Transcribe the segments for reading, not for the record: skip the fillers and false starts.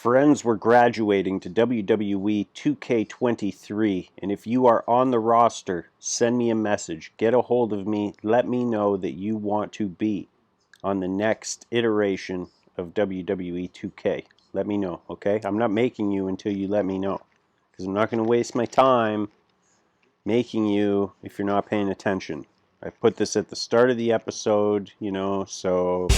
friends were graduating to WWE 2K23, and if you are on the roster, send me a message, get a hold of me, let me know that you want to be on the next iteration of WWE 2K. Let me know, okay? I'm not making you until you let me know, because I'm not going to waste my time making you if you're not paying attention. I put this at the start of the episode, you know, so...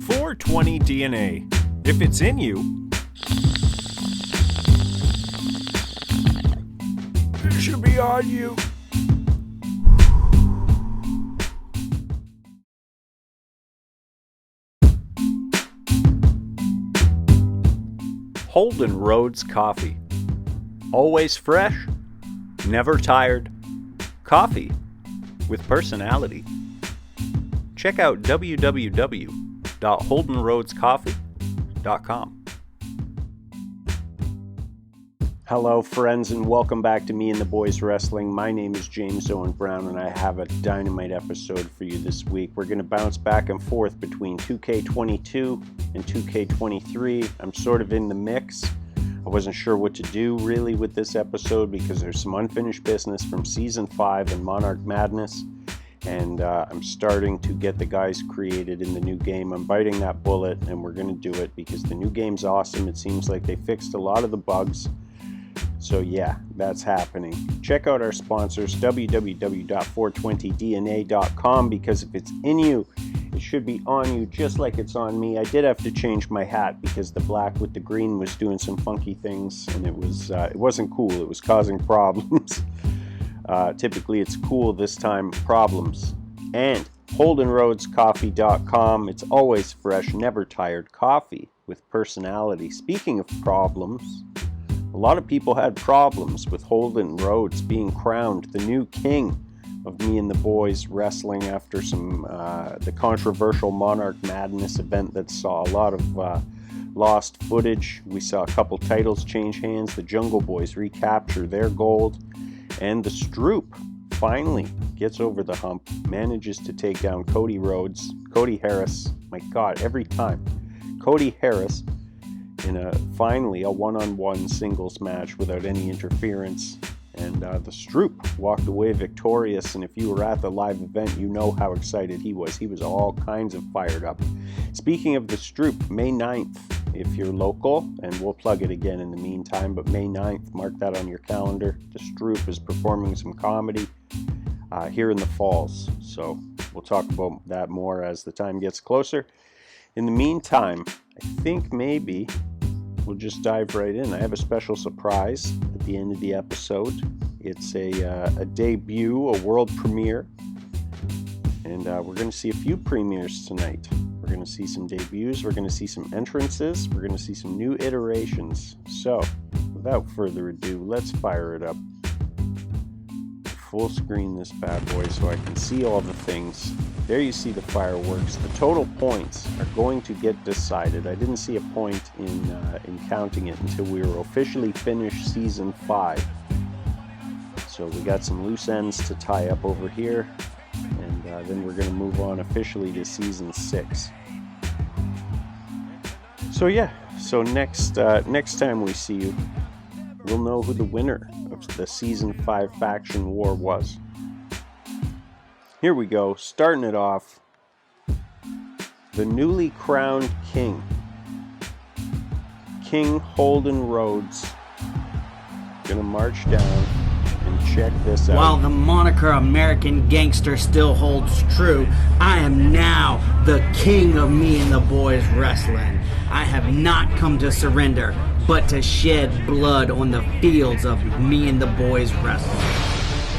.420 DNA. If it's in you, it should be on you. Holden Rhodes Coffee. Always fresh, never tired. Coffee with personality. Check out www.holdenroadscoffee.com. Hello friends, and welcome back to Me and the Boys Wrestling. My name is James Owen Brown, and I have a dynamite episode for you this week. We're going to bounce back and forth between 2K22 and 2K23. I'm sort of in the mix. I wasn't sure what to do really with this episode because there's some unfinished business from Season 5 and Monarch Madness, and I'm starting to get the guys created in the new game. I'm biting that bullet, and we're going to do it because the new game's awesome. It seems like they fixed a lot of the bugs. So yeah, that's happening. Check out our sponsors, www.420dna.com, because if it's in you, it should be on you just like it's on me. I did have to change my hat because the black with the green was doing some funky things, and it wasn't cool. It was causing problems. Typically it's cool, this time problems. And HoldenRoadsCoffee.com. It's always fresh, never tired coffee with personality. Speaking of problems, a lot of people had problems with Holden Rhodes being crowned the new king of Me and the Boys Wrestling after the controversial Monarch Madness event that saw a lot of lost footage. We saw a couple titles change hands. The Jungle Boys recapture their gold, and the Stroop finally gets over the hump, manages to take down Cody Harris. My God, every time. Cody Harris in finally a one-on-one singles match without any interference, and the Stroop walked away victorious. And if you were at the live event, you know how excited he was. He was all kinds of fired up. Speaking of the Stroop, May 9th, if you're local, and we'll plug it again in the meantime, but May 9th, mark that on your calendar. The Stroop is performing some comedy here in the Falls, so we'll talk about that more as the time gets closer. In the meantime, I think maybe we'll just dive right in. I have a special surprise at the end of the episode. It's a debut, a world premiere, and we're going to see a few premieres tonight. We're going to see some debuts, we're going to see some entrances, we're going to see some new iterations. So, without further ado, let's fire it up. Full screen this bad boy so I can see all the things. There you see the fireworks. The total points are going to get decided. I didn't see a point in counting it until we were officially finished Season 5. So we got some loose ends to tie up over here, and then we're going to move on officially to Season 6. So yeah, so next time we see you, we'll know who the winner of the Season 5 faction war was. Here we go, starting it off. The newly crowned king, King Holden Rhodes, gonna march down and check this out. While the moniker American Gangster still holds true, I am now the king of Me and the Boys Wrestling. I have not come to surrender, but to shed blood on the fields of Me and the Boys Wrestling.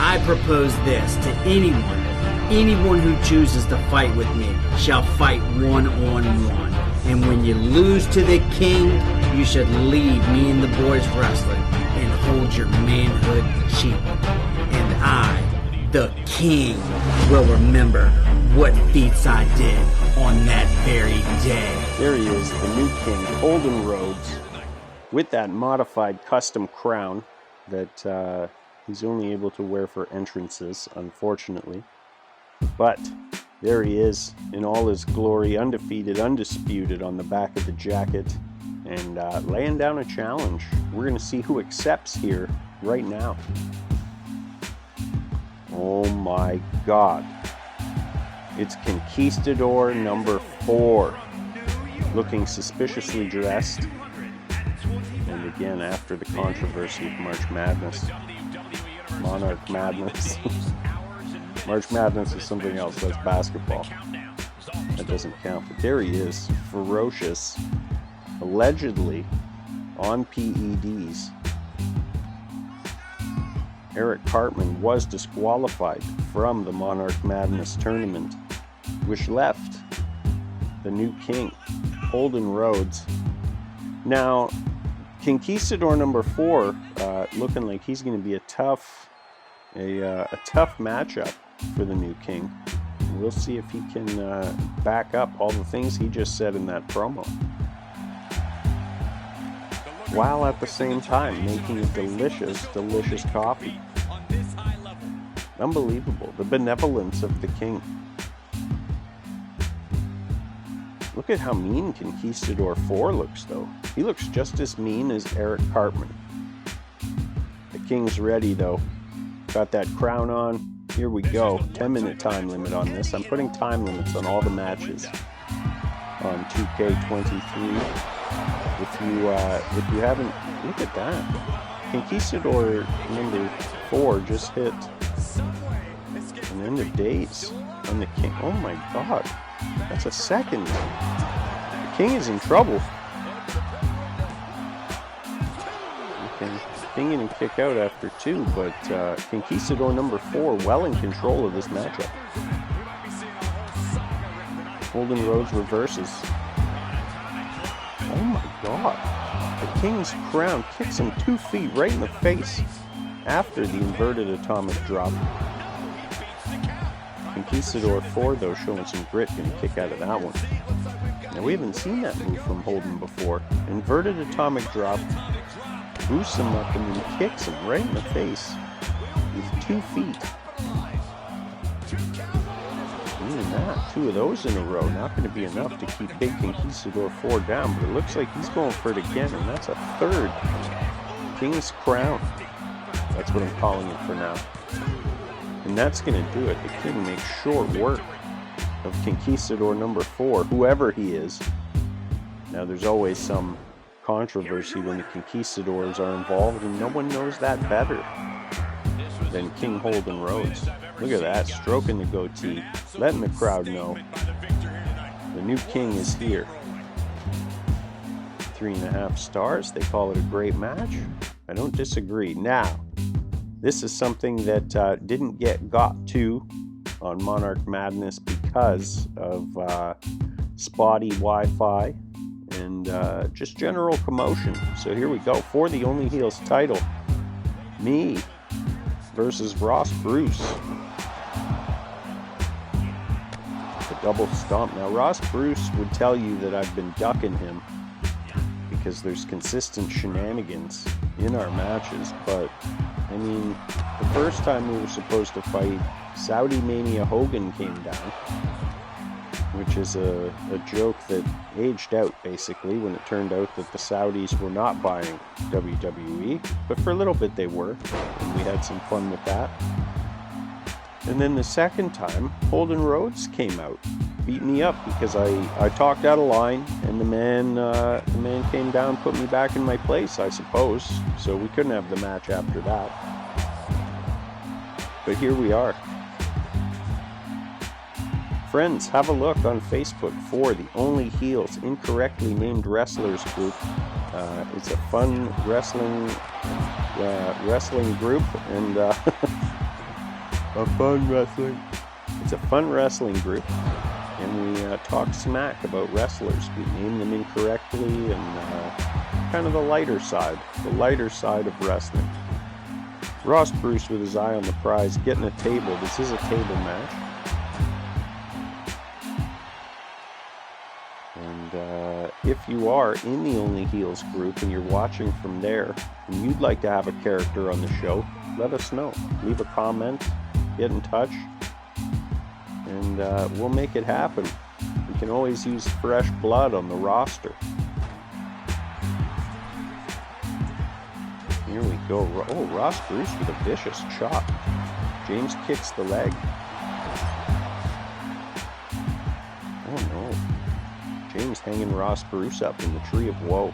I propose this to anyone who chooses to fight with me shall fight one-on-one. And when you lose to the king, you should leave Me and the Boys Wrestling and hold your manhood cheap. And I, the king, will remember what feats I did on that very day. There he is, the new king, Holden Rhodes. with that modified custom crown that he's only able to wear for entrances, unfortunately. But there he is in all his glory, undefeated, undisputed on the back of the jacket, and laying down a challenge. We're going to see who accepts here right now. Oh my God. It's Conquistador number 4, looking suspiciously dressed. And again, after the controversy of March Madness, Monarch Madness. March Madness is something else, that's basketball. That doesn't count, but there he is, ferocious, allegedly on PEDs. Eric Cartman was disqualified from the Monarch Madness tournament, which left the new king, Holden Rhodes. Now, Conquistador number 4, looking like he's going to be a tough matchup for the new king. We'll see if he can back up all the things he just said in that promo, while at the same time making a delicious, delicious coffee. Unbelievable, the benevolence of the king. Look at how mean Conquistador 4 looks, though. He looks just as mean as Eric Cartman. The king's ready, though. Got that crown on. Here we go. 10-minute time limit on this. I'm putting time limits on all the matches on 2K23. If you haven't, look at that. Conquistador number 4 just hit an end of days on the king. Oh my God, that's a second. The king is in trouble. Okay. King didn't kick out after 2, but Conquistador number 4 well in control of this matchup. Holden Rhodes reverses. Oh my God. The king's crown kicks him 2 feet right in the face after the inverted atomic drop. Conquistador 4, though, showing some grit, going to kick out of that one. Now, we haven't seen that move from Holden before. Inverted atomic drop, boosts him up, and then kicks him right in the face with 2 feet. Even that, 2 of those in a row, not going to be enough to keep big Conquistador 4 down, but it looks like he's going for it again, and that's a 3rd King's Crown. That's what I'm calling it for now. And that's going to do it. The king makes short work of Conquistador number 4, whoever he is. Now, there's always some controversy when the Conquistadors are involved, and no one knows that better than King Holden Rhodes. Look at that, stroking the goatee, letting the crowd know the new king is here. 3.5 stars. They call it a great match. I don't disagree. Now, this is something that didn't get got to on Monarch Madness because of spotty Wi-Fi and just general commotion. So here we go for the Only Heels title. Me versus Ross Bruce. The double stomp. Now, Ross Bruce would tell you that I've been ducking him because there's consistent shenanigans in our matches, but I mean, the first time we were supposed to fight, Saudi Mania Hogan came down, which is a joke that aged out, basically, when it turned out that the Saudis were not buying WWE, but for a little bit they were, and we had some fun with that. And then the second time, Holden Rhodes came out, beat me up because I talked out of line, and the man came down, put me back in my place, I suppose. So we couldn't have the match after that. But here we are. Friends, have a look on Facebook for the Only Heels Incorrectly Named Wrestlers group. It's a fun wrestling group, and It's a fun wrestling group, and we talk smack about wrestlers. We name them incorrectly, and kind of the lighter side of wrestling. Ross Bruce with his eye on the prize, getting a table. This is a table match. And if you are in the Only Heels group and you're watching from there and you'd like to have a character on the show, let us know. Leave a comment, get in touch, and we'll make it happen. We can always use fresh blood on the roster. Here we go. Oh, Ross Bruce with a vicious chop. James kicks the leg. Oh no. James hanging Ross Bruce up in the tree of woe.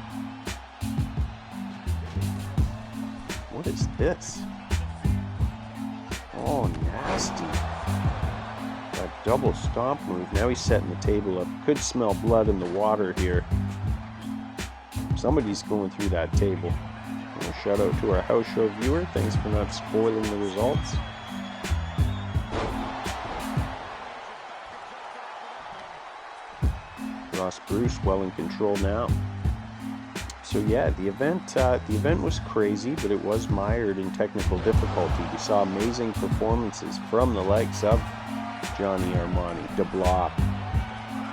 What is this? Oh, nasty. That double stomp move. Now he's setting the table up. Could smell blood in the water here. Somebody's going through that table. And a shout out to our house show viewer. Thanks for not spoiling the results. Ross Bruce well in control now. So yeah, the event was crazy, but it was mired in technical difficulty. We saw amazing performances from the likes of Johnny Armani, DeBlock,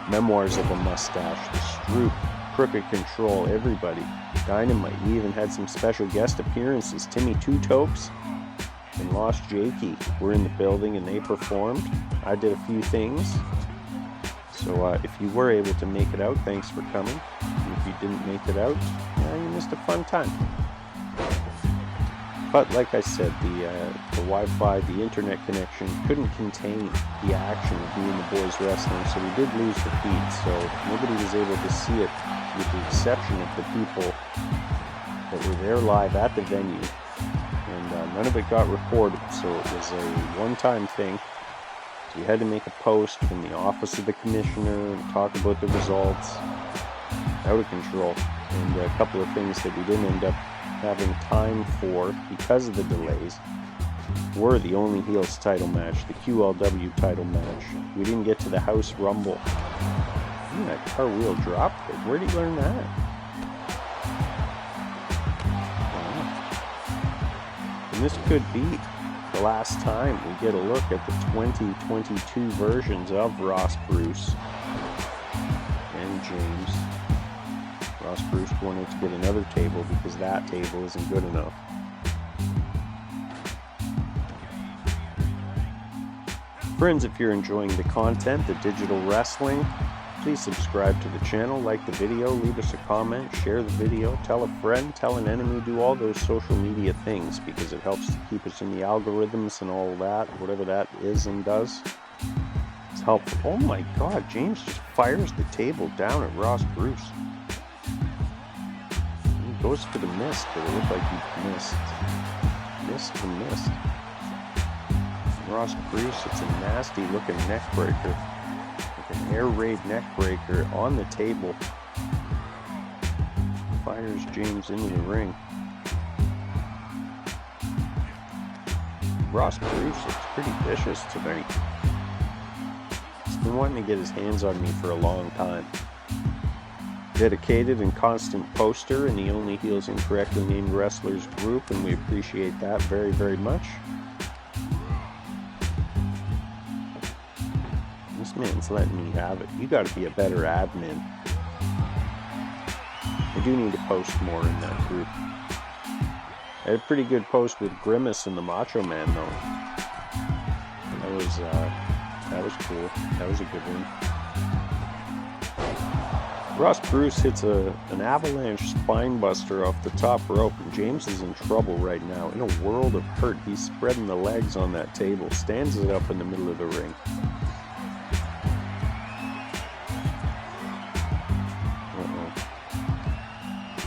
Memoirs of a Mustache, The Stroop, Crooked Control, everybody. Dynamite. We even had some special guest appearances. Timmy Two Topes and Lost Jakey were in the building and they performed. I did a few things. So if you were able to make it out, thanks for coming. And if you didn't make it out, you missed a fun time. But like I said, the Wi-Fi, the internet connection couldn't contain the action of me and the boys wrestling, so we did lose the feed. So nobody was able to see it, with the exception of the people that were there live at the venue. And none of it got recorded, so it was a one-time thing. We had to make a post from the office of the commissioner and talk about the results. Out of control. And a couple of things that we didn't end up having time for because of the delays were the Only Heels title match, the QLW title match. We didn't get to the House Rumble. Ooh, that car wheel drop kick. Where did he learn that? Wow. And this could be the last time we get a look at the 2022 versions of Ross Bruce and James. Ross Bruce wanted to get another table because that table isn't good enough. Friends, if you're enjoying the content, the digital wrestling, please subscribe to the channel, like the video, leave us a comment, share the video, tell a friend, tell an enemy, do all those social media things because it helps to keep us in the algorithms and all that, whatever that is and does. It's helpful. Oh my God, James just fires the table down at Ross Bruce. He goes for the mist, but it looked like he missed. Missed the mist. Ross Bruce, it's a nasty looking neck breaker. An air raid neck breaker on the table. Fires James into the ring. Ross Bruce looks pretty vicious tonight. He's been wanting to get his hands on me for a long time. Dedicated and constant poster in the Only Heels Incorrectly Named Wrestlers group, and we appreciate that very, very much. This man's letting me have it. You got to be a better admin. I do need to post more in that group. I had a pretty good post with Grimace and the Macho Man, though. That was cool. That was a good one. Ross Bruce hits an avalanche spine buster off the top rope, and James is in trouble right now. In a world of hurt, he's spreading the legs on that table, stands it up in the middle of the ring.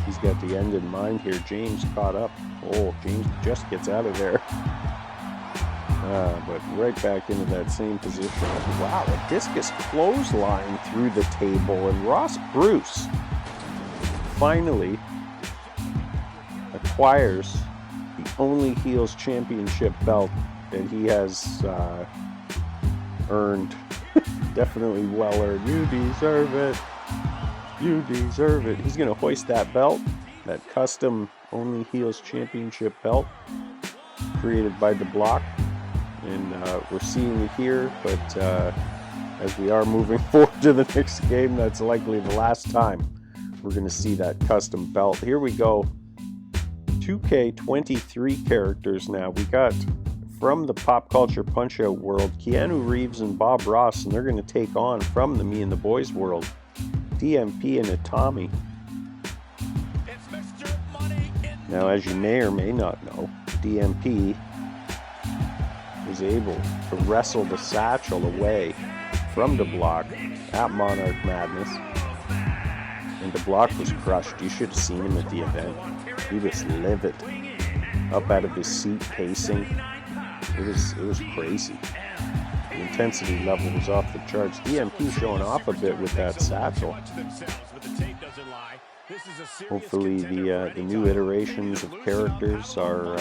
He's got the end in mind here. James caught up. Oh, James just gets out of there. But right back into that same position. Wow, a discus clothesline through the table, and Ross Bruce finally acquires the Only Heels Championship belt that he has earned. Definitely well earned. You deserve it. You deserve it. He's going to hoist that belt, that custom Only Heels Championship belt created by DeBlock. And we're seeing it here, but as we are moving forward to the next game, that's likely the last time we're going to see that custom belt. Here we go. 2K23 characters now. We got from the Pop Culture Punch-Out world, Keanu Reeves and Bob Ross, and they're going to take on from the Me and the Boys world, DMP and Itami. Now, as you may or may not know, DMP was able to wrestle the satchel away from the block at Monarch Madness, and the block was crushed. You should have seen him at the event. He was livid, up out of his seat, pacing. It was crazy. The intensity level was off the charts. DMP showing off a bit with that satchel. Hopefully the new iterations of characters are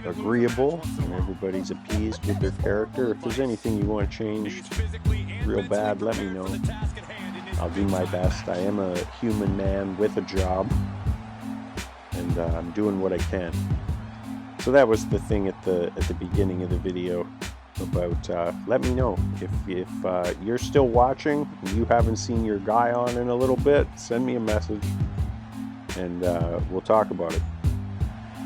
agreeable and everybody's appeased with their character. If there's anything you want changed real bad, let me know. I'll do my best. I am a human man with a job, and I'm doing what I can. So that was the thing at the beginning of the video about let me know if you're still watching and you haven't seen your guy on in a little bit. Send me a message and we'll talk about it.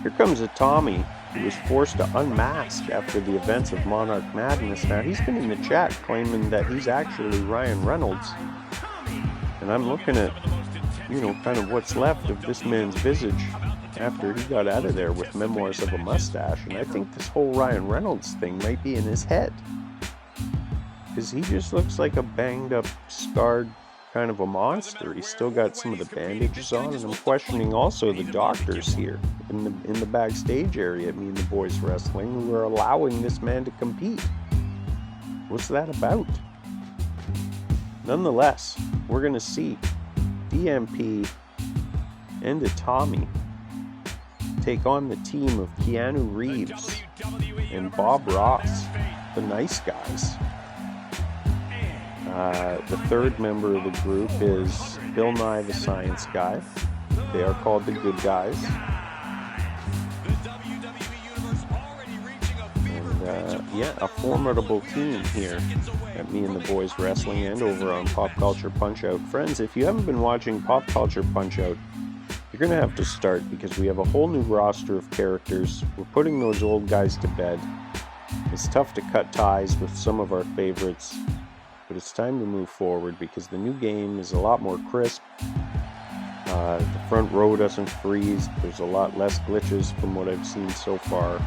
Here comes Itami, who was forced to unmask after the events of Monarch Madness. Now he's been in the chat claiming that he's actually Ryan Reynolds, and I'm looking at, you know, kind of what's left of this man's visage after he got out of there with Memoirs of a Mustache, and I think this whole Ryan Reynolds thing might be in his head, because he just looks like a banged up, scarred kind of a monster. He's still got some of the bandages on, and I'm questioning also the doctors here in the backstage area at Me and the Boys Wrestling who are allowing this man to compete. What's that about? Nonetheless, we're going to see DMP and Itami take on the team of Keanu Reeves and Bob Ross, the Nice Guys. The third member of the group is Bill Nye the Science Guy. They are called the Good Guys. And yeah, a formidable team here at Me and the Boys Wrestling and over on Pop Culture Punch-Out. Friends, if you haven't been watching Pop Culture Punch-Out, you're going to have to start, because we have a whole new roster of characters. We're putting those old guys to bed. It's tough to cut ties with some of our favorites, but it's time to move forward because the new game is a lot more crisp. The front row doesn't freeze. There's a lot less glitches from what I've seen so far.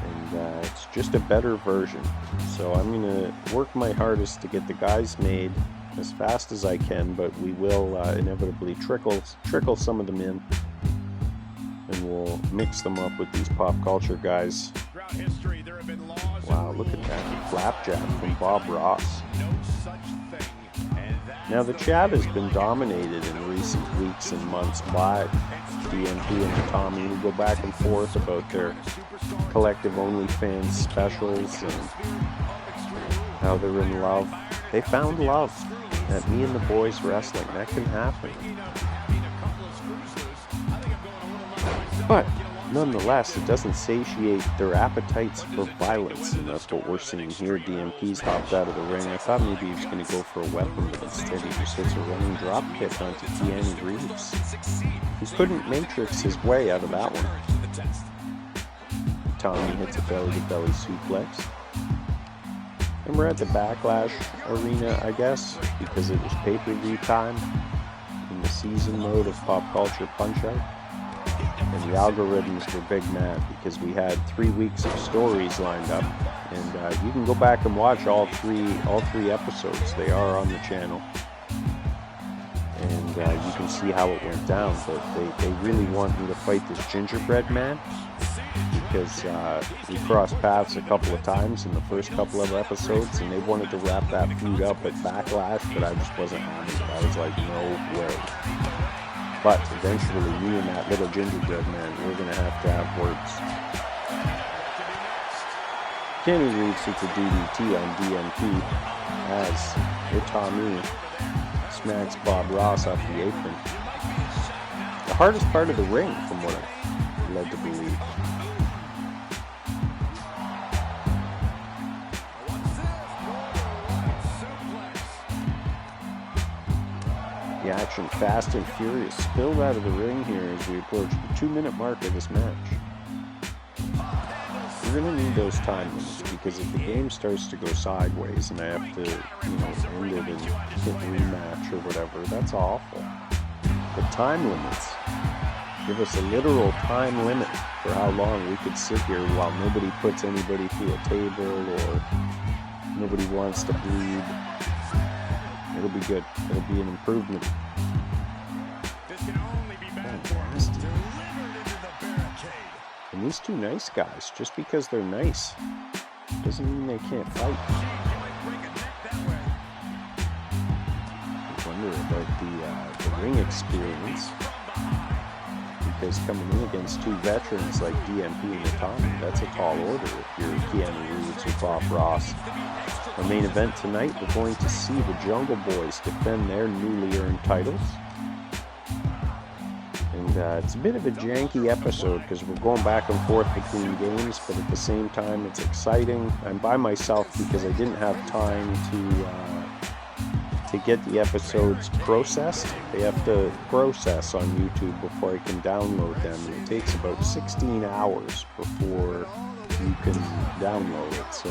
And it's just a better version. So I'm going to work my hardest to get the guys made as fast as I can, but we will inevitably trickle some of them in, and we'll mix them up with these pop culture guys. Wow, look at that flapjack from Bob Ross. Now the chat has been dominated in recent weeks and months by DMP and Itami, who go back and forth about their collective OnlyFans specials and how they're in love. They found love at Me and the Boys Wrestling. That can happen. But nonetheless, it doesn't satiate their appetites for violence, and that's what we're seeing here. DMP's hopped out of the ring. I thought maybe he was going to go for a weapon, but instead he just hits a running drop kick onto Keanu Reeves. He couldn't matrix his way out of that one. Tommy hits a belly-to-belly suplex. And we're at the Backlash arena, I guess, because it was pay-per-view time in the season mode of Pop Culture Punch-Out. And the algorithms were big mad because we had 3 weeks of stories lined up, and you can go back and watch all three episodes. They are on the channel, and you can see how it went down. But they really want me to fight this gingerbread man because we crossed paths a couple of times in the first couple of episodes, and they wanted to wrap that feud up at Backlash, but I just wasn't having it. I was like, no way. But eventually, me and that little gingerbread man, we're going to have words. Keanu Reeves hits a DDT on DMP as Itami smacks Bob Ross off the apron. The hardest part of the ring, from what I'm led to believe. Yeah, action, fast and furious, spilled out of the ring here as we approach the 2-minute mark of this match. We're going to need those time limits, because if the game starts to go sideways and I have to, end it and hit rematch or whatever, that's awful. But time limits give us a literal time limit for how long we could sit here while nobody puts anybody through a table or nobody wants to bleed. It'll be good. It'll be an improvement. And these two nice guys, just because they're nice, doesn't mean they can't fight. I wonder about the ring experience, because coming in against two veterans like DMP and Natami, that's a tall order if you're Keanu Reeves or Bob Ross. Our main event tonight, we're going to see the Jungle Boys defend their newly earned titles. And it's a bit of a janky episode because we're going back and forth between games, but at the same time it's exciting. I'm by myself because I didn't have time to get the episodes processed. They have to process on YouTube before I can download them. And it takes about 16 hours before you can download it. So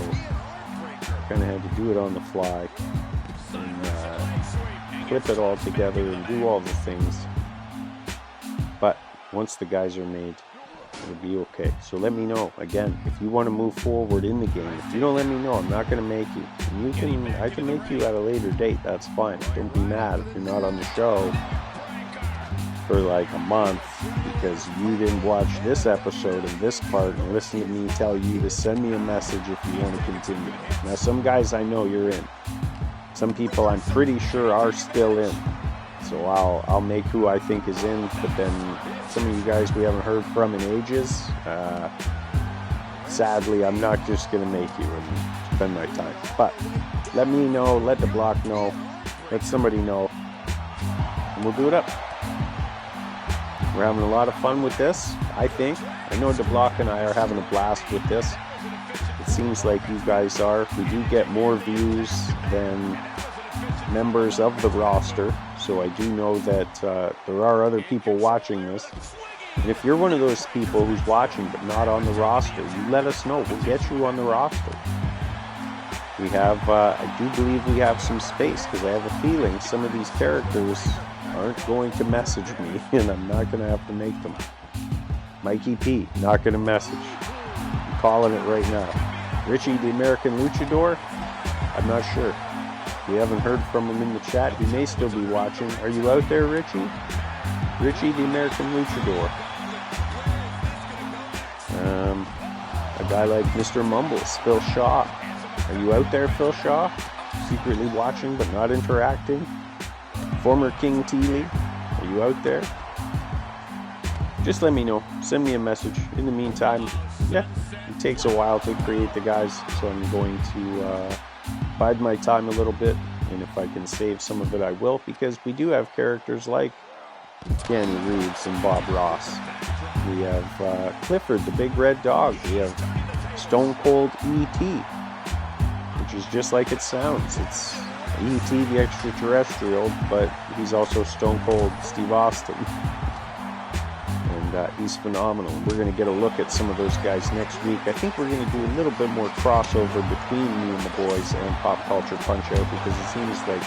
kind of had to do it on the fly and clip it all together and do all the things. But once the guys are made, it'll be okay. So let me know, again, if you want to move forward in the game. If you don't let me know, I'm not going to make you. And I can make you at a later date, that's fine. Don't be mad if you're not on the show for like a month because you didn't watch this episode of this part and listen to me tell you to send me a message if you want to continue. Now, some guys I know you're in. Some people I'm pretty sure are still in. So I'll make who I think is in, but then some of you guys we haven't heard from in ages, sadly, I'm not just going to make you and spend my time. But let me know, let the block know, let somebody know, and we'll do it up. We're having a lot of fun with this, I think. I know the block and I are having a blast with this. It seems like you guys are. We do get more views than members of the roster, so I do know that there are other people watching this. And if you're one of those people who's watching but not on the roster, you let us know. We'll get you on the roster. We have, I do believe we have some space, because I have a feeling some of these characters aren't going to message me, and I'm not going to have to make them. Mikey P, not going to message. I'm calling it right now. Richie, the American Luchador, I'm not sure. We haven't heard from him in the chat. He may still be watching. Are you out there, Richie? Richie, the American Luchador. A guy like Mr. Mumbles, Phil Shaw. Are you out there, Phil Shaw? Secretly watching but not interacting. Former King Teely, are you out there? Just let me know. Send me a message. In the meantime, yeah, it takes a while to create the guys, so I'm going to bide my time a little bit, and if I can save some of it, I will, because we do have characters like Keanu Reeves and Bob Ross. We have Clifford, the big red dog. We have Stone Cold E.T., which is just like it sounds. It's E.T. the extraterrestrial, but he's also Stone Cold Steve Austin. And he's phenomenal. We're going to get a look at some of those guys next week. I think we're going to do a little bit more crossover between me and the boys and Pop Culture Punch-Out, because it seems like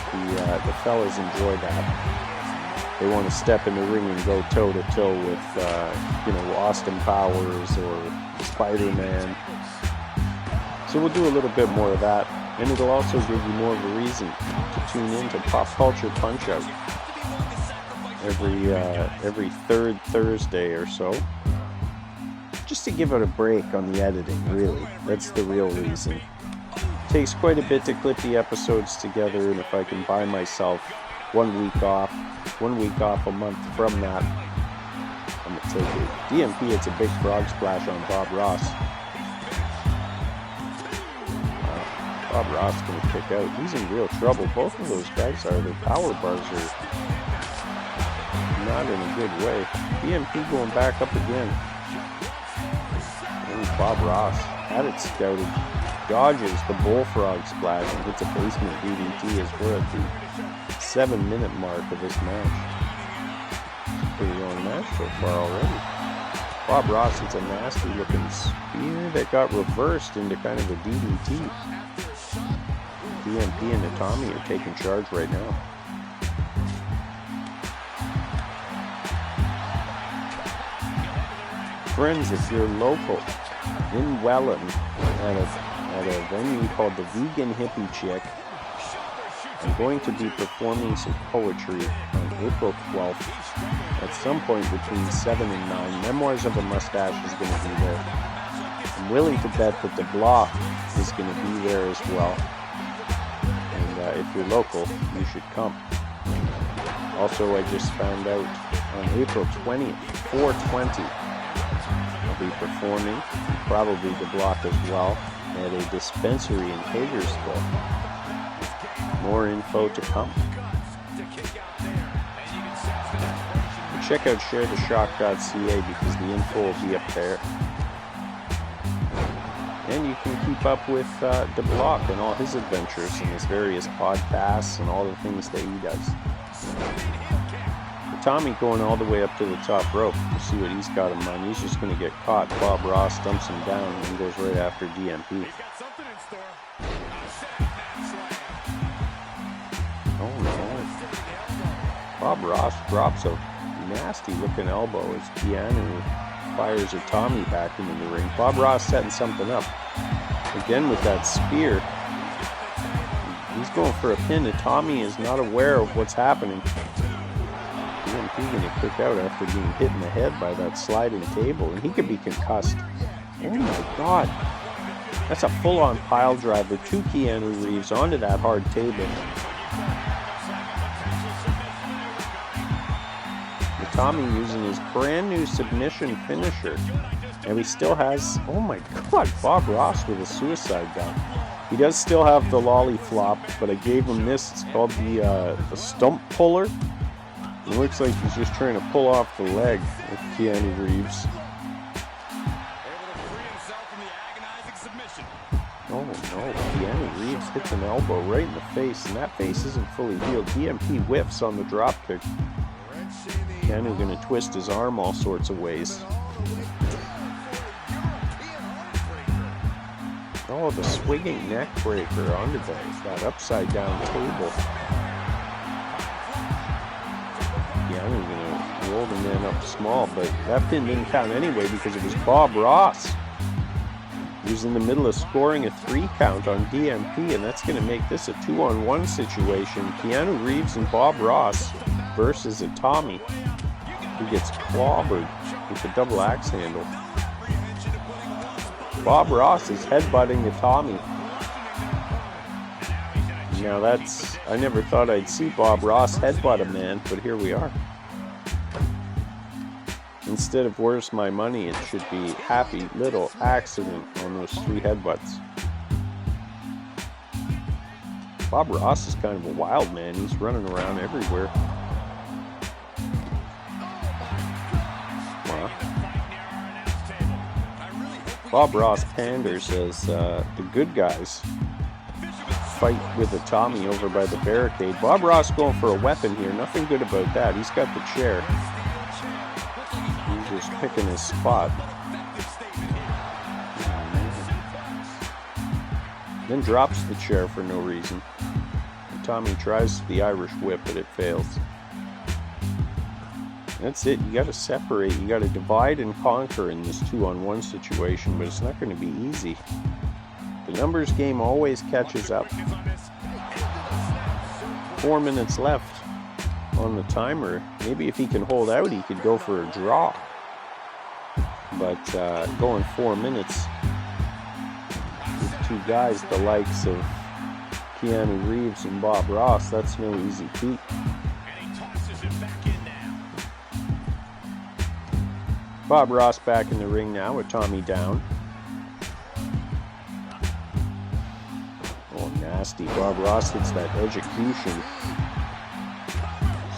the fellas enjoy that. They want to step in the ring and go toe-to-toe with, Austin Powers or Spider-Man. So we'll do a little bit more of that. And it'll also give you more of a reason to tune in to Pop Culture Punch-Out every third Thursday or so. Just to give it a break on the editing, really. That's the real reason. It takes quite a bit to clip the episodes together, and if I can buy myself 1 week off a month from that, I'm going to take it. DMP, it's a big frog splash on Bob Ross. Bob Ross going to kick out. He's in real trouble. Both of those guys are. Their power bars are not in a good way. DMP going back up again. And Bob Ross had it scouted. Dodges the bullfrog splash and hits a basement DDT as we're at the 7-minute mark of this match. Pretty long match so far already. Bob Ross hits a nasty looking spear that got reversed into kind of a DDT. DMP and Itami are taking charge right now. Friends, if you're local in Welland at a venue called the Vegan Hippie Chick, I'm going to be performing some poetry on April 12th at some point between 7 and 9. Memoirs of a Mustache is going to be there. I'm willing to bet that the Block is going to be there as well. And if you're local, you should come. Also, I just found out on April 20th, 420, I'll be performing, probably the Block as well, at a dispensary in Hagersville. More info to come. Check out sharetheshock.ca because the info will be up there. And you can keep up with the Block and all his adventures and his various podcasts and all the things that he does. Tommy going all the way up to the top rope. We'll see what he's got in mind. He's just going to get caught. Bob Ross dumps him down and goes right after DMP. Oh no. Bob Ross drops a nasty looking elbow as Keanu fires a Tommy back into the ring. Bob Ross setting something up. Again with that spear. He's going for a pin and Tommy is not aware of what's happening. DMP going to kick out after being hit in the head by that sliding table, and he could be concussed. Oh my god. That's a full-on pile driver to Keanu Reeves onto that hard table. Tommy using his brand new submission finisher. And he still has, oh my god, Bob Ross with a suicide dive. He does still have the lolly flop, but I gave him this. It's called the stump puller. It looks like he's just trying to pull off the leg with Keanu Reeves. Oh no, Keanu Reeves hits an elbow right in the face, and that face isn't fully healed. DMP whiffs on the dropkick. Keanu gonna twist his arm all sorts of ways. Oh, the swinging neck breaker onto that upside down table. Keanu gonna roll the man up small, but that pin didn't count anyway because it was Bob Ross. He was in the middle of scoring a 3 count on DMP, and that's gonna make this a 2-on-1 situation. Keanu Reeves and Bob Ross versus a Tommy. He gets clobbered with the double axe handle. Bob Ross is headbutting the Tommy. Now that's, I never thought I'd see Bob Ross headbutt a man, but here we are. Instead of where's my money, it should be happy little accident on those 3 headbutts. Bob Ross is kind of a wild man. He's running around everywhere. Bob Ross panders as the good guys fight with a Tommy over by the barricade. Bob Ross going for a weapon here. Nothing good about that. He's got the chair. He's just picking his spot. Then drops the chair for no reason. And Tommy tries the Irish whip, but it fails. That's it. You got to separate. You got to divide and conquer in this 2-on-1 situation, but it's not going to be easy. The numbers game always catches up. 4 minutes left on the timer. Maybe if he can hold out, he could go for a draw. But going 4 minutes with 2 guys the likes of Keanu Reeves and Bob Ross, that's no easy feat. Bob Ross back in the ring now with Tommy down. Oh, nasty. Bob Ross hits that execution.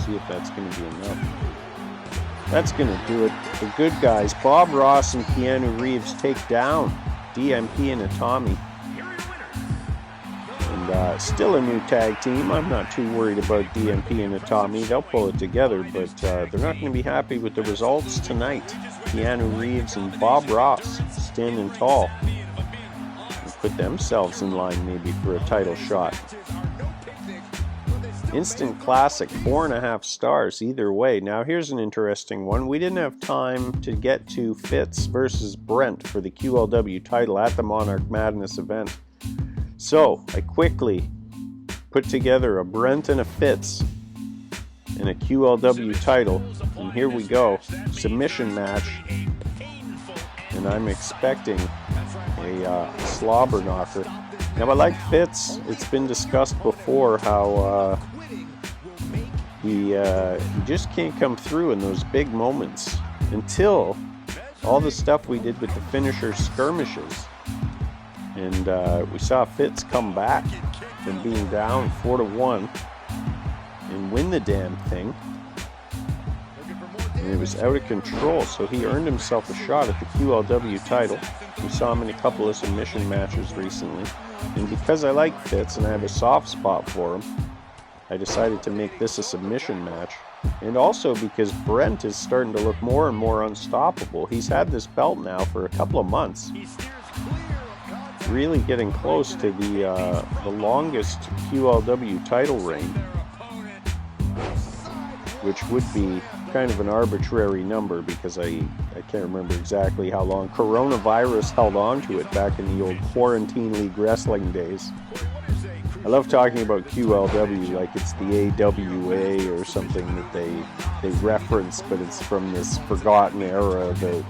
See if that's going to be enough. That's going to do it. The good guys, Bob Ross and Keanu Reeves, take down DMP and Tommy. And And still a new tag team. I'm not too worried about DMP and Itami. They'll pull it together, but they're not going to be happy with the results tonight. Keanu Reeves and Bob Ross standing tall. Put themselves in line maybe for a title shot. Instant classic, 4.5 stars either way. Now here's an interesting one. We didn't have time to get to Fitz versus Brent for the QLW title at the Monarch Madness event. So I quickly put together a Brent and a Fitz and a QLW title. And here we go. Submission match. And I'm expecting a slobber knocker. Now I like Fitz. It's been discussed before how he just can't come through in those big moments until all the stuff we did with the finisher skirmishes. And we saw Fitz come back from being down 4-1 and win the damn thing. And it was out of control, so he earned himself a shot at the QLW title. We saw him in a couple of submission matches recently. And because I like Fitz and I have a soft spot for him, I decided to make this a submission match. And also because Brent is starting to look more and more unstoppable. He's had this belt now for a couple of months. Really getting close to the longest QLW title reign, which would be kind of an arbitrary number because I can't remember exactly how long. Coronavirus held on to it back in the old Quarantine League wrestling days. I love talking about QLW like it's the AWA or something that they reference, but it's from this forgotten era that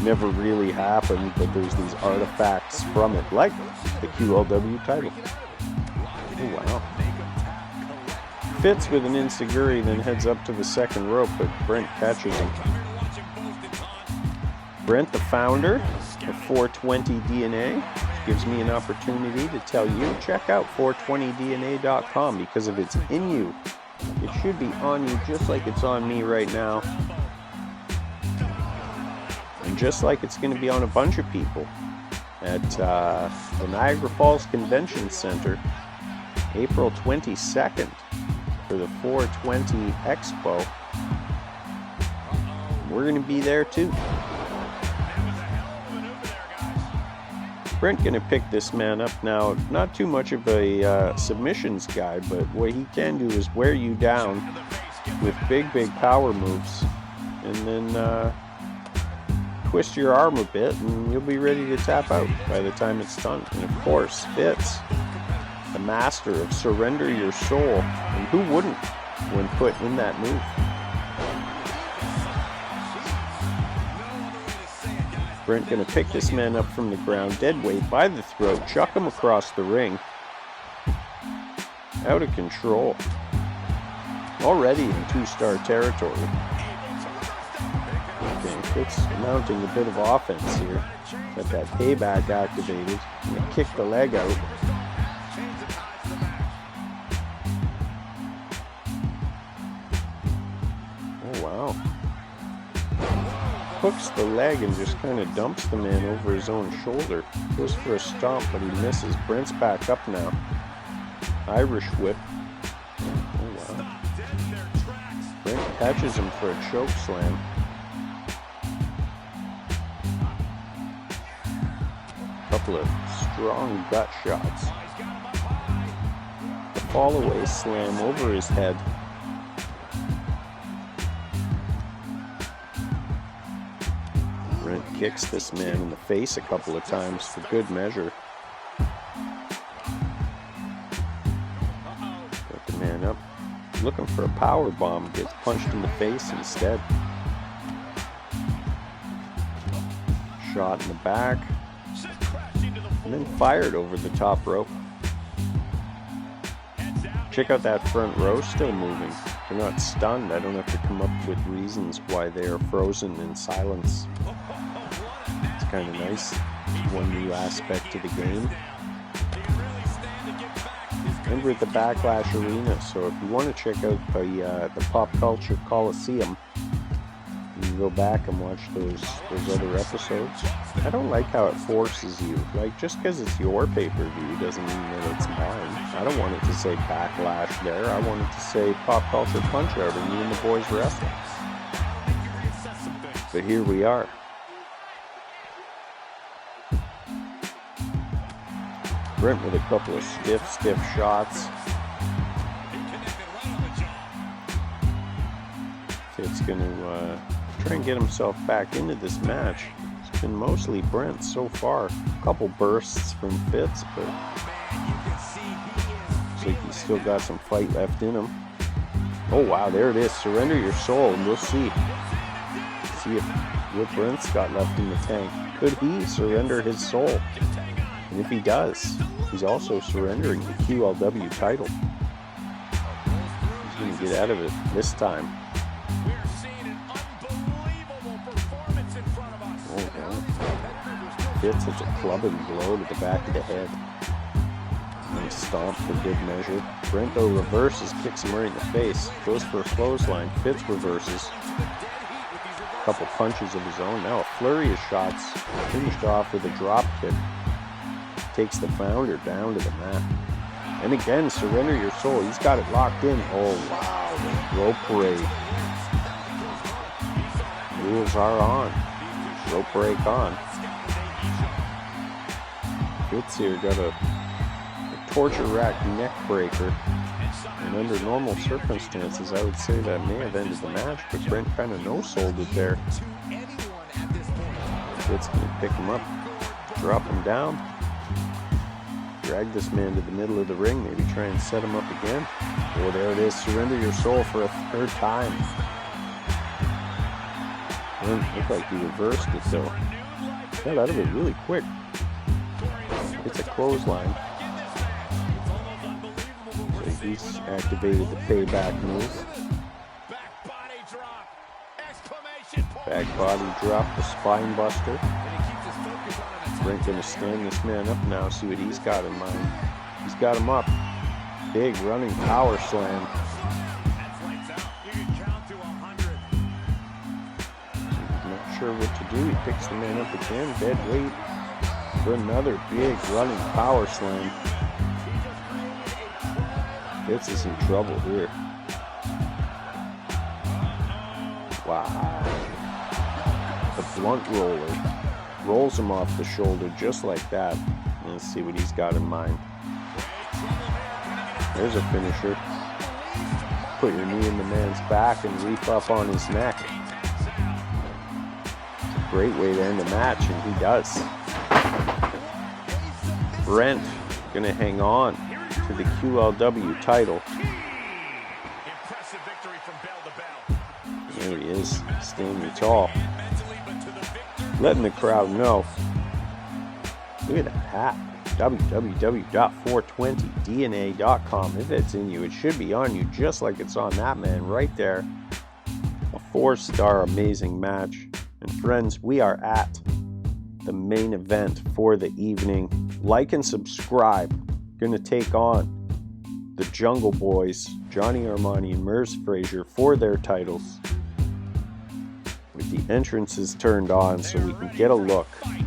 never really happened, but there's these artifacts from it, like the QLW title. Oh wow. Fitz with an enziguri, then heads up to the second rope, but Brent catches him. Brent, the founder of 420 DNA, gives me an opportunity to tell you, check out 420dna.com because if it's in you, it should be on you just like it's on me right now. And just like it's going to be on a bunch of people at the Niagara Falls Convention Center, April 22nd. For the 420 Expo. We're going to be there too. Brent going to pick this man up now. Not too much of a submissions guy, but what he can do is wear you down with big power moves and then twist your arm a bit and you'll be ready to tap out by the time it's done. And of course, Fitz, the master of surrender your soul, and who wouldn't when put in that move? Brent gonna pick this man up from the ground, dead weight by the throat, chuck him across the ring. Out of control. Already in 2-star territory. Okay, Fitz mounting a bit of offense here. Got that payback activated. Gonna kick the leg out. Hooks the leg and just kind of dumps the man over his own shoulder. Goes for a stomp, but he misses. Brent's back up now. Irish whip. Oh, wow. Brent catches him for a choke slam. Couple of strong gut shots. The fall away slam over his head. Brent kicks this man in the face a couple of times for good measure. Got the man up. Looking for a power bomb. Gets punched in the face instead. Shot in the back. And then fired over the top rope. Check out that front row, still moving. They're not stunned. I don't have to come up with reasons why they are frozen in silence. It's kind of nice. One new aspect to the game. And we're at the Backlash Arena, so if you want to check out the Pop Culture Coliseum, can go back and watch those other episodes. I don't like how it forces you. Like, just because it's your pay-per-view doesn't mean that it's mine. I don't want it to say Backlash there. I want it to say Pop Culture Punch-Out or Me and the Boys Wrestling. But here we are. Brent with a couple of stiff shots. Fitz going to try and get himself back into this match. It's been mostly Brent so far. A couple bursts from Fitz, but looks like he's still got some fight left in him. Oh wow, there it is. Surrender Your Soul, and we'll see if what Brent's got left in the tank. Could he surrender his soul? And if he does, he's also surrendering the QLW title. He's going to get out of it this time. Oh, yeah. Fitz hits a clubbing blow to the back of the head. Nice stomp for good measure. Brent, though, reverses, kicks him right in the face. Goes for a clothesline. Fitz reverses. A couple punches of his own. Now a flurry of shots. Finished off with a drop kick. Takes the founder down to the mat. And again, Surrender Your Soul. He's got it locked in. Oh, wow. Rope parade. Rules are on. Rope break on. Fitz here got a torture rack neck breaker. And under normal circumstances, I would say that may have ended the match, but Brent kind of no-sold it there. Fitz going to pick him up, drop him down, drag this man to the middle of the ring, maybe try and set him up again. Oh, there it is. Surrender Your Soul for a third time. Brent looked like he reversed it, though. Got out of it really quick. It's a clothesline. He's activated the payback move. Back body drop, the spine buster. Brent gonna stand this man up now, see what he's got in mind. He's got him up. Big running power slam. Not sure what to do. He picks the man up again, dead weight, for another big running power slam. Fitz is in trouble here. Wow. The blunt roller rolls him off the shoulder just like that. Let's see what he's got in mind. There's a finisher. Put your knee in the man's back and reef up on his neck. Great way to end the match, and he does. Brent gonna hang on to the QLW title. There he is, standing tall, letting the crowd know. Look at that hat. www.420dna.com. If it's in you, it should be on you just like it's on that man right there. A 4-star amazing match. And friends, we are at the main event for the evening. Like and subscribe. Going to take on the Jungle Boys, Johnny Armani and Merz Frazier, for their titles, with the entrances turned on so we can get a look. And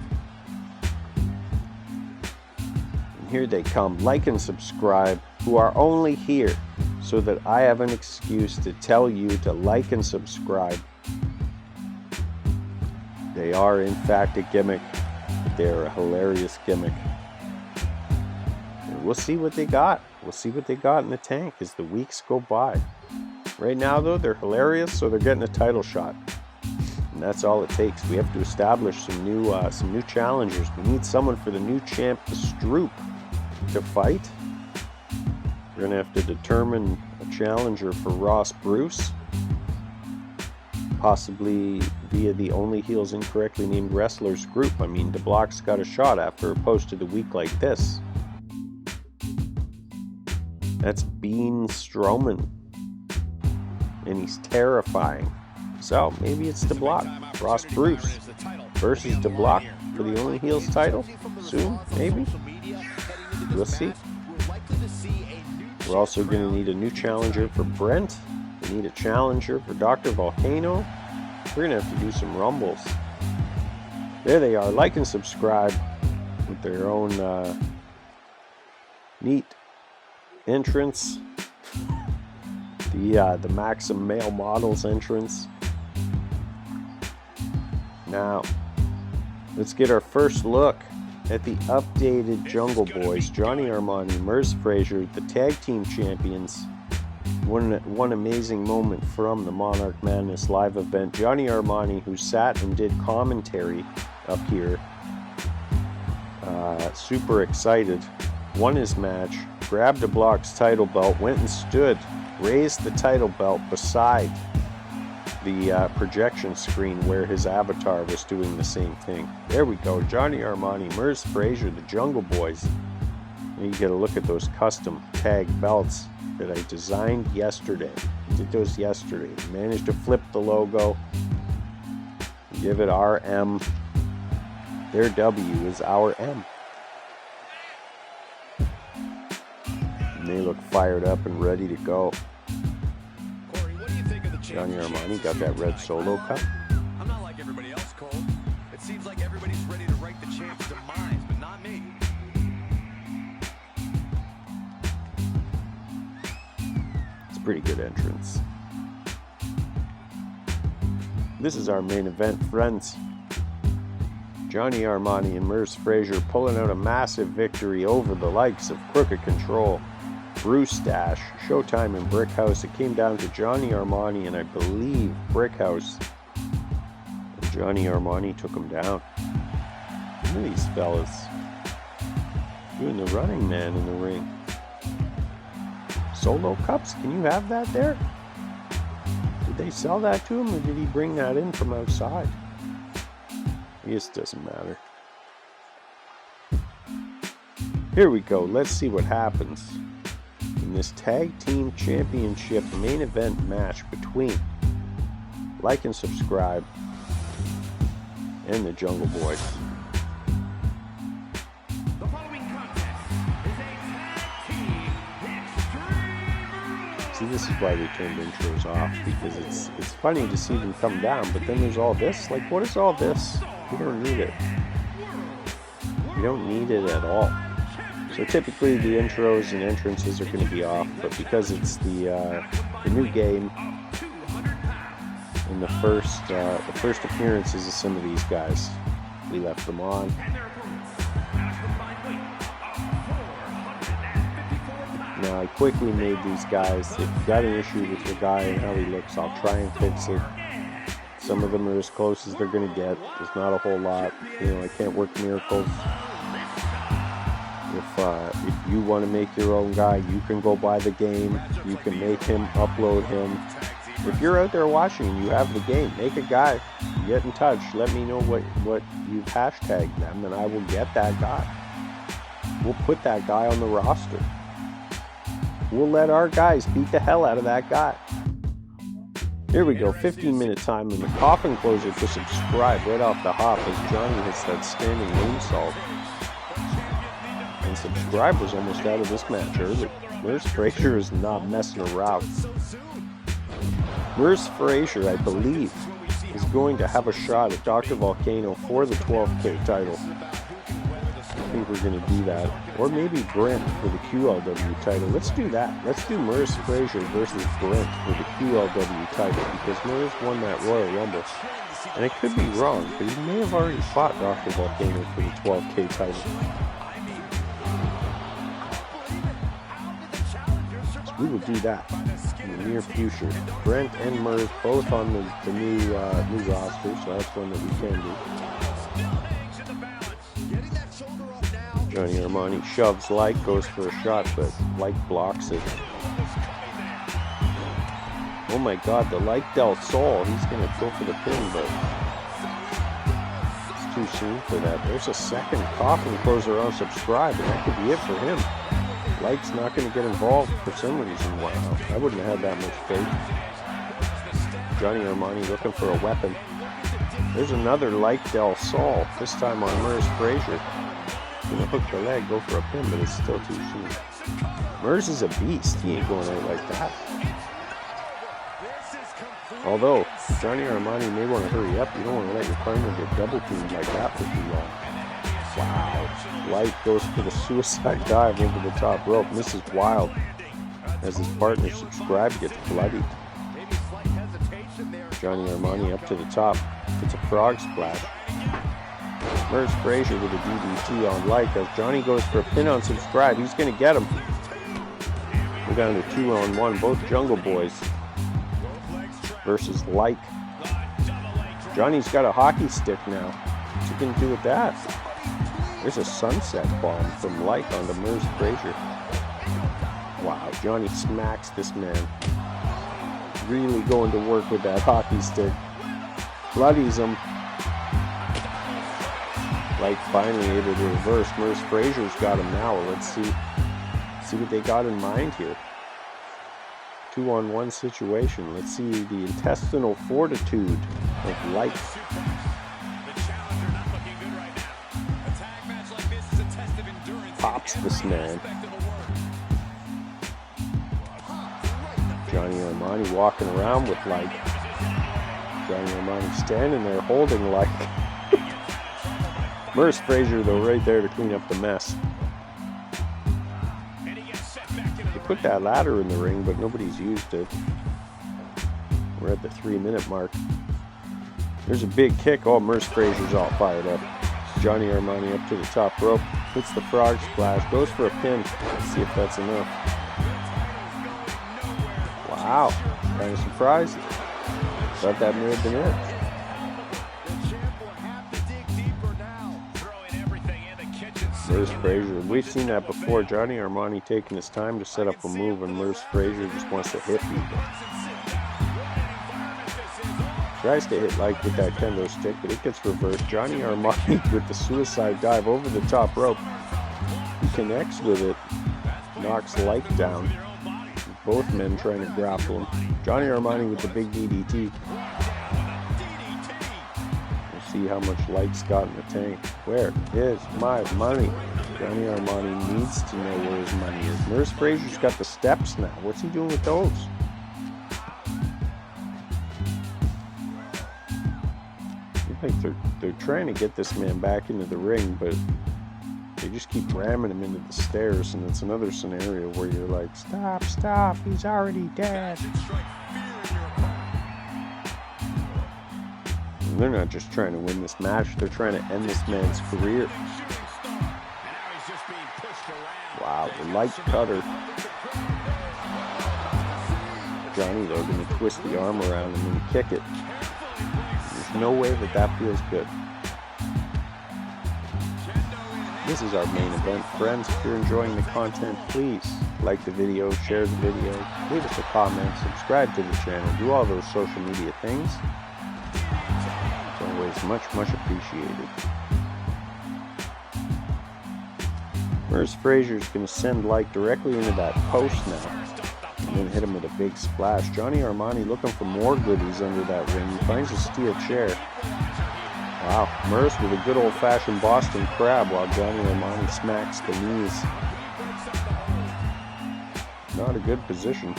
here they come. Like and subscribe, who are only here so that I have an excuse to tell you to like and subscribe. They are in fact a gimmick. They're a hilarious gimmick. We'll see what they got. We'll see what they got in the tank as the weeks go by. Right now, though, they're hilarious, so they're getting a title shot. And that's all it takes. We have to establish some new challengers. We need someone for the new champ, the Stroop, to fight. We're going to have to determine a challenger for Ross Bruce. Possibly via the Only Heels Incorrectly Named Wrestlers group. I mean, DeBlock's got a shot after a post of the week like this. That's Bean Strowman. And he's terrifying. So, maybe it's DeBlock. Ross Bruce versus DeBlock for the Only Heels title. Soon, maybe. We'll see. We're also going to need a new challenger for Brent. We need a challenger for Dr. Volcano. We're going to have to do some rumbles. There they are. Like and subscribe with their own neat entrance. The Maxim male models entrance. Now, let's get our first look at the updated Jungle Boys. Johnny Armani, Merz Frazier, the tag team champions. One amazing moment from the Monarch Madness live event. Johnny Armani, who sat and did commentary up here, super excited, won his match, grabbed a Block's title belt, went and stood, raised the title belt beside the projection screen where his avatar was doing the same thing. There we go. Johnny Armani, Merz Frazier, the Jungle Boys. And you get a look at those custom tag belts that I designed yesterday. I did those yesterday. Managed to flip the logo, give it RM. Their W is our M. And they look fired up and ready to go. Johnny Armani got that red solo cup. I'm not like everybody else, Cole. It seems like everybody's ready to write the champ's demise, but not me. It's a pretty good entrance. This is our main event, friends. Johnny Armani and Merz Frazier pulling out a massive victory over the likes of Crooked Control, Bruce Dash, Showtime, and Brickhouse. It came down to Johnny Armani and I believe Brickhouse. And Johnny Armani took him down. Look at these fellas doing the running man in the ring. Solo cups, can you have that there? Did they sell that to him or did he bring that in from outside? I guess it doesn't matter. Here we go. Let's see what happens in this tag team championship main event match between Like and Subscribe and the Jungle Boys. The following contest is a tag team extreme rules. See, this is why we turned intros off, because it's funny to see them come down, but then there's all this. Like, what is all this? We don't need it. We don't need it at all. So typically the intros and entrances are going to be off, but because it's the new game and the first appearances of some of these guys, we left them on. Now I quickly made these guys. If you got an issue with your guy and how he looks, I'll try and fix it. Some of them are as close as they're going to get. There's not a whole lot. You know, I can't work miracles. If you want to make your own guy, you can go buy the game. You can make him, upload him. If you're out there watching and you have the game, make a guy. Get in touch. Let me know what you've hashtagged them, and I will get that guy. We'll put that guy on the roster. We'll let our guys beat the hell out of that guy. Here we go, 15-minute time and the coffin closer to Subscribe right off the hop as Johnny hits that standing moonsault. And Subscribe was almost out of this match early. Merz Frazier is not messing around. Merz Frazier, I believe, is going to have a shot at Dr. Volcano for the 12K title. I think we're going to do that. Or maybe Brent for the QLW title. Let's do that. Let's do Merz Frazier versus Brent for the QLW title, because Merz won that Royal Rumble. And I could be wrong, but he may have already fought Dr. Volcano for the 12K title. So we will do that in the near future. Brent and Merz both on the new roster, so that's one that we can do. Johnny Armani shoves Like, goes for a shot, but Like blocks it. Oh my god, the Like Del Sol, he's going to go for the pin, but it's too soon for that. There's a second coffin closer on Subscribe, and that could be it for him. Like's not going to get involved for some reason. Wow, I wouldn't have had that much faith. Johnny Armani looking for a weapon. There's another Like Del Sol, this time on Merz Frazier. Gonna hook the leg, go for a pin, but it's still too soon. Merz is a beast. He ain't going out like that. Although, Johnny Armani may want to hurry up. You don't want to let your partner get double teamed like that for too long. Wow. Light goes for the suicide dive over the top rope. Misses wild as his partner Subscribe gets bloodied. Johnny Armani up to the top. It's a frog splash. Merz Frazier with a DDT on Light as Johnny goes for a pin on Subscribe. He's going to get him. We're down to 2-on-1. Both Jungle Boys versus Light. Johnny's got a hockey stick now. What's he going to do with that? There's a sunset bomb from Light onto Merz Frazier. Wow, Johnny smacks this man. Really going to work with that hockey stick. Bloodies him. Light finally able to reverse. Merz Frazier's got him now. Let's see what they got in mind here. 2-on-1 situation. Let's see the intestinal fortitude of Light. Pops this man. Johnny Armani walking around with Light. Johnny Armani standing there holding Light. Merz Frazier though right there to clean up the mess. They put that ladder in the ring, but nobody's used it. We're at the 3-minute mark. There's a big kick. Oh, Merz Frazier's all fired up. Johnny Armani up to the top rope. Hits the frog splash. Goes for a pin. Let's see if that's enough. Wow. Kind of surprised. Thought that may have been it. Merz Frazier. We've seen that before. Johnny Armani taking his time to set up a move, and Merz Frazier just wants to hit people. Tries to hit Light with that kendo stick, but it gets reversed. Johnny Armani with the suicide dive over the top rope. He connects with it. Knocks Light down. Both men trying to grapple him. Johnny Armani with the big DDT. We'll see how much Light's got in the tank. Where is my money? Johnny Armani needs to know where his money is. Merz Frazier's got the steps now. What's he doing with those? I think they're trying to get this man back into the ring, but they just keep ramming him into the stairs, and it's another scenario where you're like, stop, he's already dead. And they're not just trying to win this match, they're trying to end this man's career. Wow, the Light cutter. Johnny, though, going to twist the arm around him and kick it. There's no way that feels good. This is our main event. Friends, if you're enjoying the content, please like the video, share the video, leave us a comment, subscribe to the channel, do all those social media things. It's always much appreciated. Merz Frazier's going to send Light directly into that post now. And then hit him with a big splash. Johnny Armani looking for more goodies under that ring. He finds a steel chair. Wow, Merz with a good old-fashioned Boston Crab while Johnny Armani smacks the knees. Not a good position.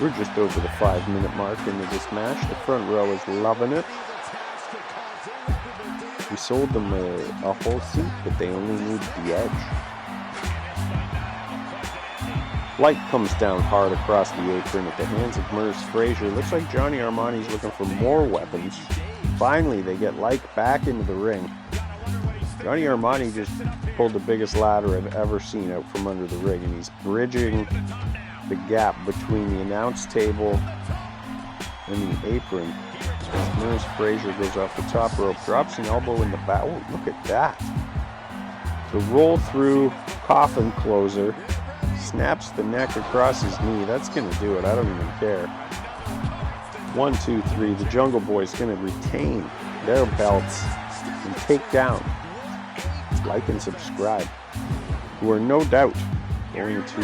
We're just over the 5-minute mark into this match. The front row is loving it. We sold them a whole seat, but they only need the edge. Light comes down hard across the apron at the hands of Merz Frazier. Looks like Johnny Armani's looking for more weapons. Finally, they get Light back into the ring. Johnny Armani just pulled the biggest ladder I've ever seen out from under the ring, and he's bridging the gap between the announce table and the apron. Merz Frazier goes off the top rope, drops an elbow in the back. Oh, look at that. The roll through coffin closer. Snaps the neck across his knee. That's going to do it. I don't even care. 1, 2, 3. The Jungle Boys going to retain their belts and take down, like and subscribe, who are no doubt going to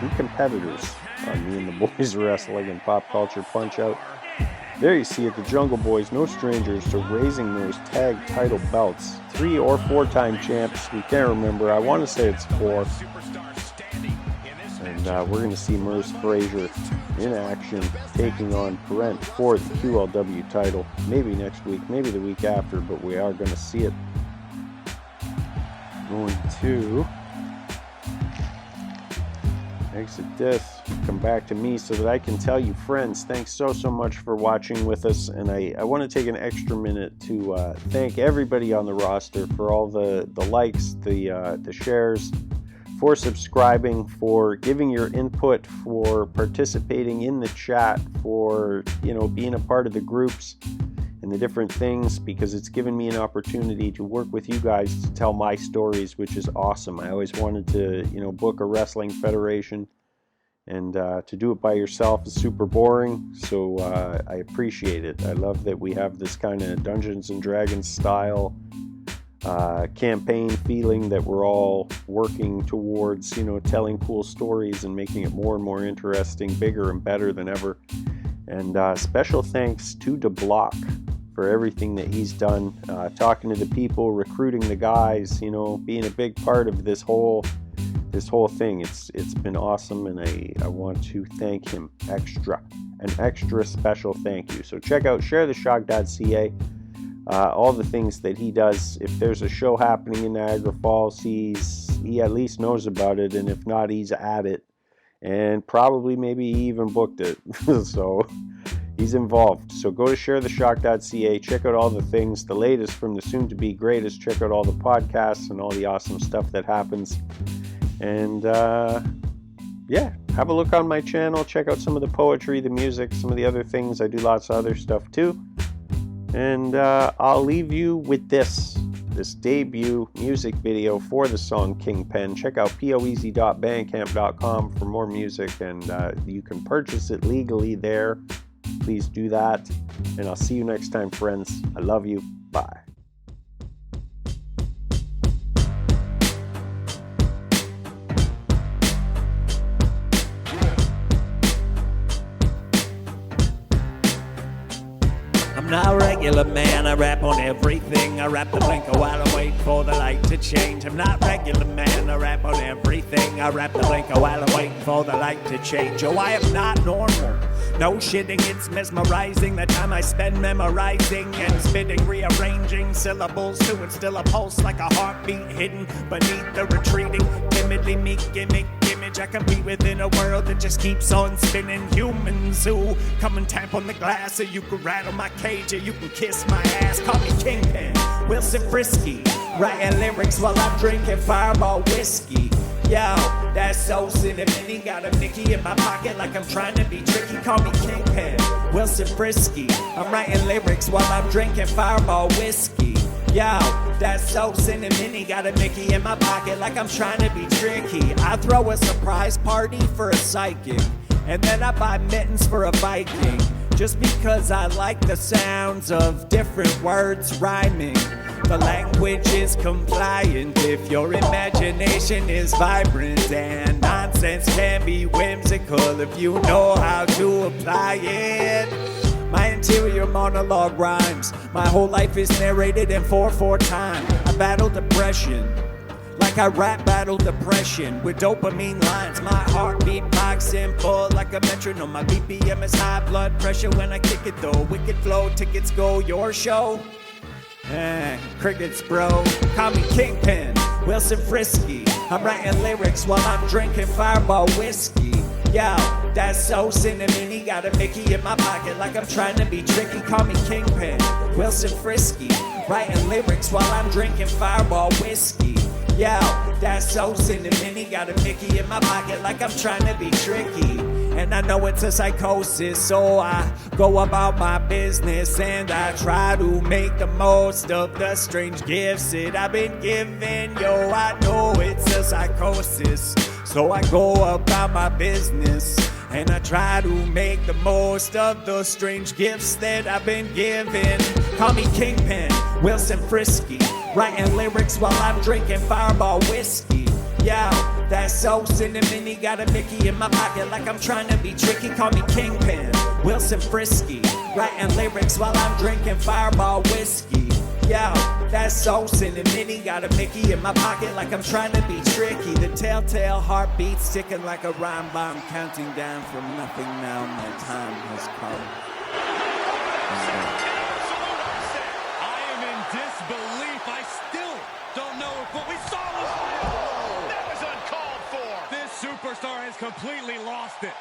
be competitors on Me and the Boys Wrestling and Pop Culture Punch-Out. There you see it, the Jungle Boys, no strangers to raising those tag title belts. 3 or 4-time champs, we can't remember. I want to say it's 4. And we're going to see Merce Frazier in action taking on Parent for the QLW title. Maybe next week, maybe the week after, but we are going to see it. Going to exit this, come back to me so that I can tell you, friends, thanks so much for watching with us. And I want to take an extra minute to thank everybody on the roster for all the likes, the shares, for subscribing, for giving your input, for participating in the chat, for being a part of the groups and the different things, because it's given me an opportunity to work with you guys to tell my stories, which is awesome. I always wanted to book a wrestling federation, and to do it by yourself is super boring, so I appreciate it. I love that we have this kind of Dungeons and Dragons style campaign feeling that we're all working towards, telling cool stories and making it more and more interesting, bigger and better than ever. And special thanks to DeBlock for everything that he's done, talking to the people, recruiting the guys, being a big part of this whole thing. It's been awesome, and I want to thank him an extra special thank you. So check out sharetheshog.ca. All the things that he does. If there's a show happening in Niagara Falls, he at least knows about it, and if not, he's at it, and probably maybe he even booked it. So he's involved. So go to sharetheshog.ca, check out all the things, the latest from the soon-to-be greatest, check out all the podcasts and all the awesome stuff that happens. And have a look on my channel, check out some of the poetry, the music, some of the other things. I do lots of other stuff too. And I'll leave you with this debut music video for the song Kingpin. Check out p.o.e.bandcamp.com for more music, and you can purchase it legally there. Please do that, and I'll see you next time, friends. I love you. Bye. I'm not a regular man, I rap on everything. I rap the blinker while I wait for the light to change. I'm not regular man, I rap on everything. I rap the blinker while I'm waiting for the light to change. Oh, I am not normal. No shitting, it's mesmerizing. The time I spend memorizing and spitting, rearranging syllables to instill a pulse like a heartbeat hidden beneath the retreating, timidly meek gimmick image. I compete within a world that just keeps on spinning. Humans who come and tap on the glass, or you can rattle my cage, or you can kiss my ass. Call me Kingpin, Wilson Frisky, writing lyrics while I'm drinking Fireball whiskey. Yo, that's so cinnamon. Got a Mickey in my pocket like I'm trying to be tricky. Call me Kingpin, Wilson Frisky. I'm writing lyrics while I'm drinking Fireball whiskey. Yo, that's so cinnamon. Got a Mickey in my pocket like I'm trying to be tricky. I throw a surprise party for a psychic, and then I buy mittens for a Viking, just because I like the sounds of different words rhyming. The language is compliant if your imagination is vibrant, and nonsense can be whimsical if you know how to apply it. My interior monologue rhymes. My whole life is narrated in 4/4 time. I battle depression like I rap battle depression with dopamine lines. My heartbeat boxing full like a metronome. My BPM is high blood pressure when I kick it though. Wicked flow, tickets go. Your show? Crickets, bro. Call me Kingpin, Wilson Frisky. I'm writing lyrics while I'm drinking Fireball whiskey. Yo, that's so cinnamon. Got a Mickey in my pocket like I'm trying to be tricky. Call me Kingpin, Wilson Frisky. Writing lyrics while I'm drinking Fireball whiskey. Yo, that's so cinnamon. Got a Mickey in my pocket like I'm trying to be tricky. And I know it's a psychosis, so I go about my business and I try to make the most of the strange gifts that I've been given. Yo, I know it's a psychosis, so I go about my business and I try to make the most of the strange gifts that I've been given. Call me Kingpin, Wilson Frisky, writing lyrics while I'm drinking Fireball whiskey. Yo, that's so cinnamon. Got a Mickey in my pocket like I'm trying to be tricky. Call me Kingpin, Wilson Frisky, writing lyrics while I'm drinking Fireball whiskey. Yo, that's so cinnamon-y. Got a Mickey in my pocket like I'm trying to be tricky. The telltale heartbeat sticking like a rhyme bomb, counting down from nothing now. My time has come. I am in disbelief. I still don't know if what we saw was real. That was uncalled for. This superstar has completely lost it.